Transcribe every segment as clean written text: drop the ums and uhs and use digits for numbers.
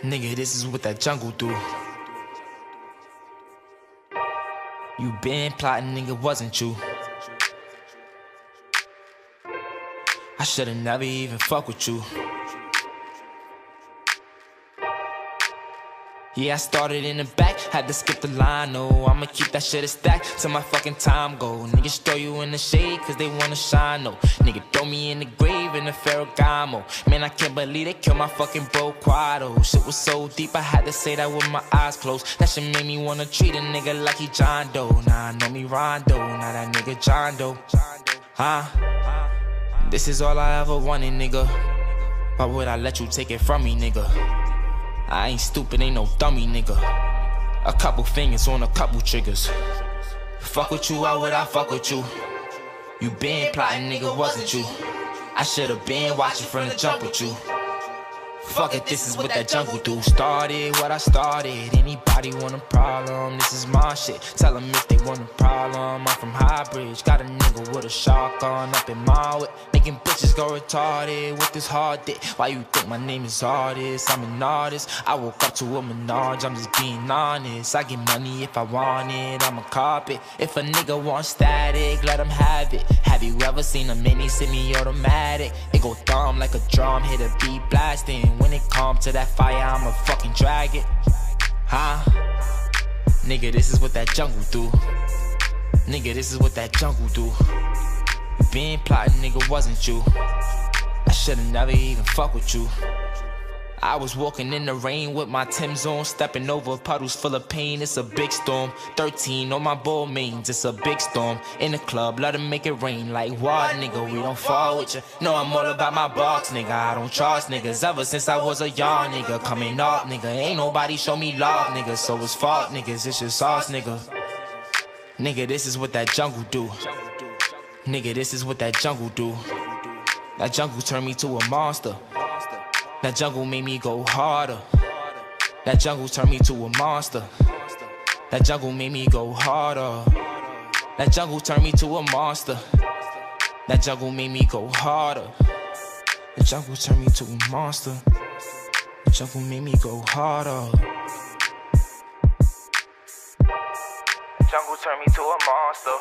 Nigga, this is what that jungle do. You been plotting, nigga, wasn't you? I should've never even fuck with you. Yeah, I started in the back, had to skip the line, no. I'ma keep that shit a stack till my fucking time go. Niggas throw you in the shade cause they wanna shine, no. Nigga throw me in the grave in the Ferragamo. Man, I can't believe they killed my fucking bro Quado. Shit was so deep, I had to say that with my eyes closed. That shit made me wanna treat a nigga like he John Doe. Nah, I know me Rondo, now that nigga John Doe. Huh? This is all I ever wanted, nigga. Why would I let you take it from me, nigga? I ain't stupid, ain't no dummy, nigga. A couple fingers on a couple triggers. Fuck with you, why would I fuck with you? You been plotting, nigga, wasn't you? I should've been watching from the jump with you. Fuck it, this is what that jungle do. Started what I started. Anybody want a problem? This is my shit. Tell them if they want a problem. I'm from Highbridge. Got a nigga with a shotgun up in my whip. Making bitches go retarded with this hard dick. Why you think my name is artist? I'm an artist. I woke up to a Menage. I'm just being honest. I get money if I want it. I'm a carpet. If a nigga want static, let him have it. Have you ever seen a mini semi-automatic? It go thumb like a drum, hit a beat blasting. When it come to that fire, I'ma fucking drag it. Huh? Nigga, this is what that jungle do. Nigga, this is what that jungle do. You been plotting, nigga, wasn't you? I should've never even fuck with you. I was walking in the rain with my Tim's on, stepping over puddles full of pain. It's a big storm. 13 on my ball mains. It's a big storm. In the club, let them make it rain. Like what, nigga? We don't fall with you. No, I'm all about my box, nigga. I don't trust niggas. Ever since I was a young nigga, coming up, nigga. Ain't nobody show me love, nigga. So it's fault, niggas. It's just us, nigga. Nigga, this is what that jungle do. Nigga, this is what that jungle do. That jungle turned me to a monster. That jungle made me go harder. That jungle turned me to a monster. That jungle made me go harder. That jungle turned me to a monster. That jungle made me go harder. The jungle turned me to a monster. The jungle made me go harder. The jungle turned me to a monster.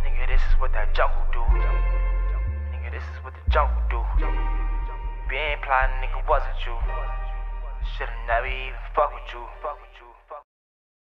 Nigga, this is what that jungle do. Nigga, this is what the jungle do. Been plotting, nigga, wasn't you? Should've never even fuck with you.